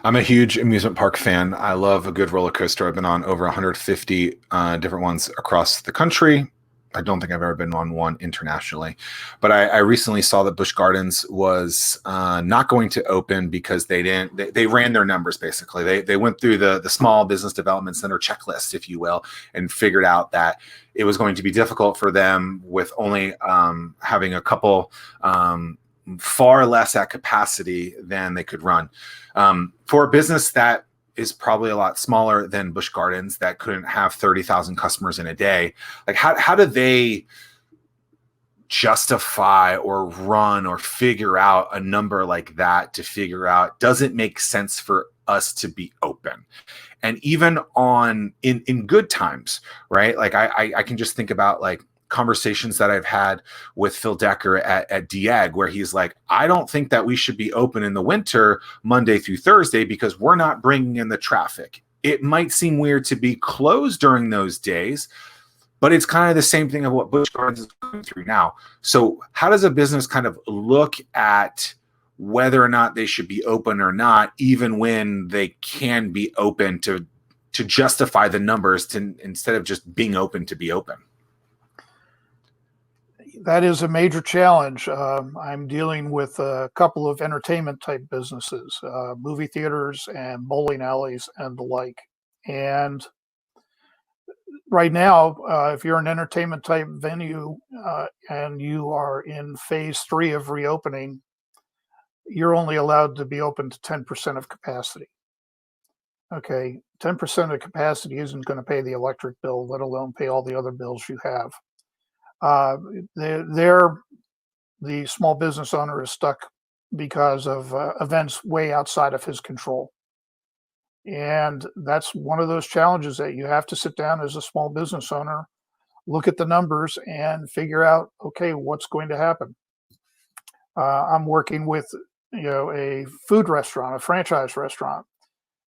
I'm a huge amusement park fan. I love a good roller coaster. I've been on over 150 different ones across the country. I don't think I've ever been on one internationally, but I recently saw that Busch Gardens was not going to open because they ran their numbers basically. They went through the Small Business Development Center checklist, if you will, and figured out that it was going to be difficult for them with only having a couple far less at capacity than they could run. For a business that is probably a lot smaller than Busch Gardens that couldn't have 30,000 customers in a day, like how do they justify or run or figure out a number like that to figure out, does it make sense for us to be open? And even in good times, right? Like I can just think about like conversations that I've had with Phil Decker at Diag, where he's like, I don't think that we should be open in the winter Monday through Thursday because we're not bringing in the traffic. It might seem weird to be closed during those days, but it's kind of the same thing of what Busch Gardens is going through now. So how does a business kind of look at whether or not they should be open or not, even when they can be open, to justify the numbers, to instead of just being open to be open? That is a major challenge. I'm dealing with a couple of entertainment type businesses, movie theaters and bowling alleys and the like. And right now, if you're an entertainment type venue and you are in phase 3 of reopening, you're only allowed to be open to 10% of capacity. Okay, 10% of capacity isn't going to pay the electric bill, let alone pay all the other bills you have. The small business owner is stuck because of events way outside of his control. And that's one of those challenges that you have to sit down as a small business owner, look at the numbers and figure out, okay, what's going to happen? I'm working with, a food restaurant, a franchise restaurant,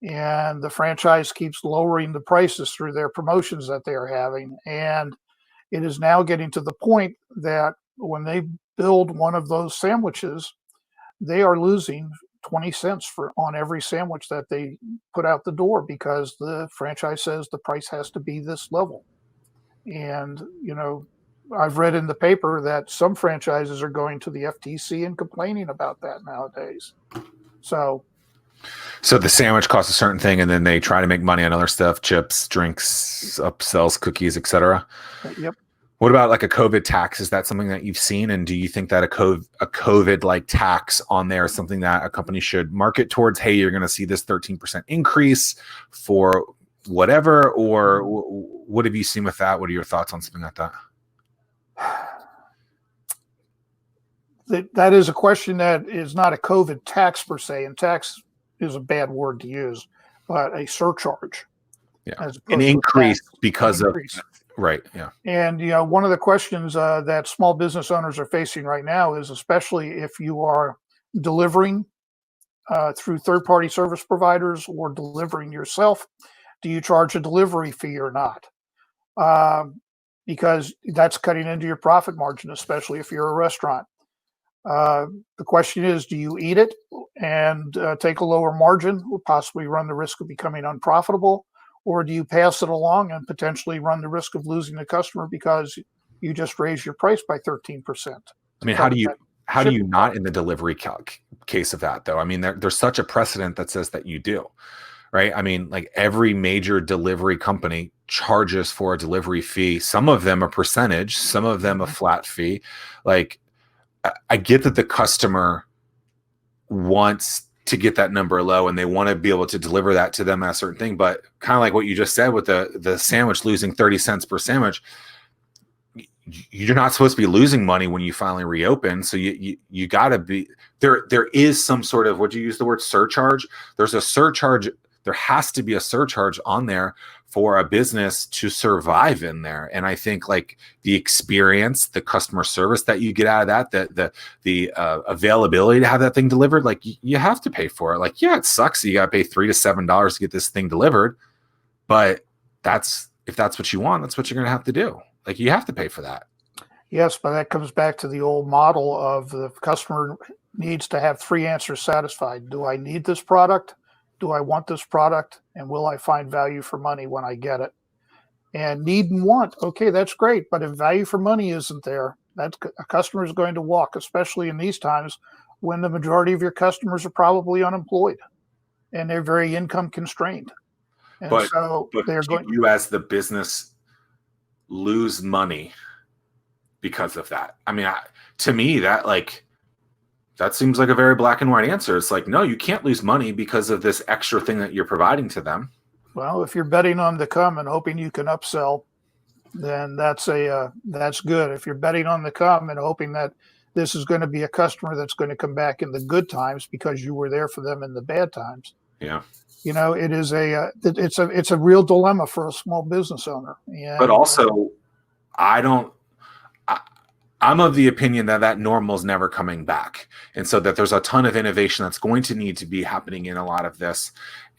and the franchise keeps lowering the prices through their promotions that they are having. And it is now getting to the point that when they build one of those sandwiches, they are losing 20 cents on every sandwich that they put out the door because the franchise says the price has to be this level. And, I've read in the paper that some franchises are going to the FTC and complaining about that nowadays. So the sandwich costs a certain thing, and then they try to make money on other stuff, chips, drinks, upsells, cookies, etc. Yep. What about like a COVID tax? Is that something that you've seen? And do you think that a COVID like tax on there is something that a company should market towards? Hey, you're going to see this 13% increase for whatever, or what have you seen with that? What are your thoughts on something like that? That is a question that is not a COVID tax per se, and tax is a bad word to use, but a surcharge. Yeah, an increase because of right. Yeah, and one of the questions that small business owners are facing right now is, especially if you are delivering through third-party service providers or delivering yourself, do you charge a delivery fee or not? Because that's cutting into your profit margin, especially if you're a restaurant. The question is, do you eat it and take a lower margin, or possibly run the risk of becoming unprofitable, or do you pass it along and potentially run the risk of losing the customer because you just raise your price by 13%? I mean, how do you not in the delivery case of that though? I mean, there's such a precedent that says that you do, right? I mean, like every major delivery company charges for a delivery fee. Some of them a percentage, some of them a flat fee. Like, I get that the customer wants to get that number low and they want to be able to deliver that to them at a certain thing, but kind of like what you just said with the sandwich losing 30 cents per sandwich, you're not supposed to be losing money when you finally reopen. So you got to be there. There is some sort of, would you use the word surcharge? There's a surcharge. There has to be a surcharge on there for a business to survive in there. And I think like the experience, the customer service that you get out of that, the availability to have that thing delivered, like you have to pay for it. Like, yeah, it sucks. You got to pay $3 to $7 to get this thing delivered. But if that's what you want, that's what you're going to have to do. Like you have to pay for that. Yes, but that comes back to the old model of the customer needs to have 3 answers satisfied. Do I need this product? do I want this product, and will I find value for money when I get it? And need and want, okay, that's great, but if value for money isn't there, a customer is going to walk, especially in these times when the majority of your customers are probably unemployed and they're very income constrained. And But so they're going. you as the business lose money because of that? I mean, to me, that seems like a very black and white answer. It's like, no, you can't lose money because of this extra thing that you're providing to them. Well, if you're betting on the come and hoping you can upsell, then that's good. If you're betting on the come and hoping that this is going to be a customer that's going to come back in the good times because you were there for them in the bad times. Yeah. It is it's a real dilemma for a small business owner. But also, I'm of the opinion that normal is never coming back. And so that there's a ton of innovation that's going to need to be happening in a lot of this.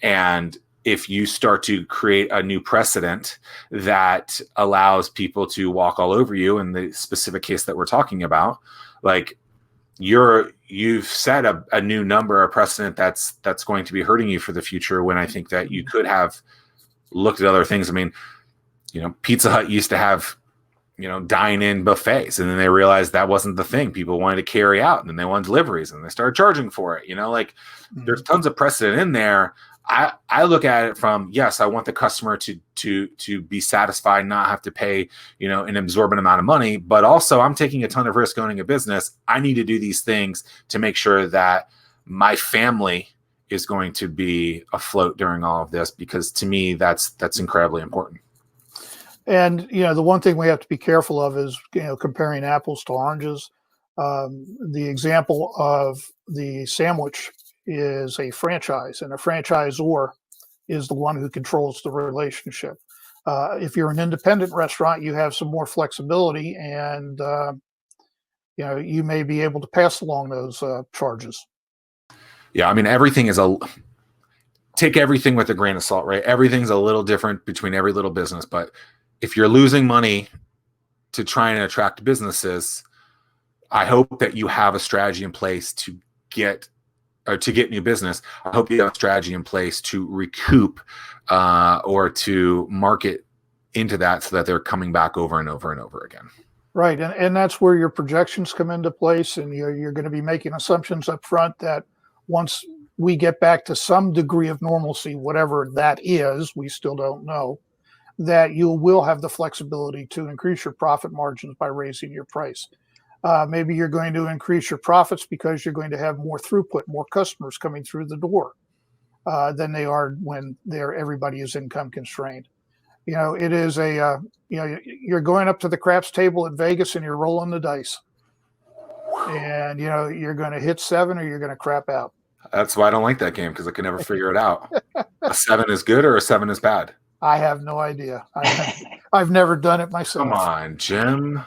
And if you start to create a new precedent that allows people to walk all over you in the specific case that we're talking about, like you've set a new number, a precedent that's going to be hurting you for the future, when I think that you could have looked at other things. I mean, Pizza Hut used to have, dine-in buffets, and then they realized that wasn't the thing. People wanted to carry out, and then they wanted deliveries, and they started charging for it. There's tons of precedent in there. I look at it from, yes, I want the customer to be satisfied, not have to pay, an absorbent amount of money, but also I'm taking a ton of risk owning a business. I need to do these things to make sure that my family is going to be afloat during all of this, because to me, that's incredibly important. And, the one thing we have to be careful of is, comparing apples to oranges. The example of the sandwich is a franchise, and a franchisor is the one who controls the relationship. If you're an independent restaurant, you have some more flexibility, and, you may be able to pass along those charges. Yeah. I mean, take everything with a grain of salt, right? Everything's a little different between every little business, but if you're losing money to try and attract businesses, I hope that you have a strategy in place to get new business. I hope you have a strategy in place to recoup or to market into that, so that they're coming back over and over and over again. Right. And that's where your projections come into place, and you're going to be making assumptions up front that once we get back to some degree of normalcy, whatever that is, we still don't know, that you will have the flexibility to increase your profit margins by raising your price. Maybe you're going to increase your profits because you're going to have more throughput, more customers coming through the door than they are when everybody is income constrained. It is you're going up to the craps table at Vegas and you're rolling the dice, and you're going to hit 7 or you're going to crap out. That's why I don't like that game, because I can never figure it out. A 7 is good or a 7 is bad? I have no idea. I've never done it myself. Come on, Jim.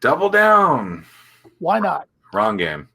Double down. Why not? Wrong game.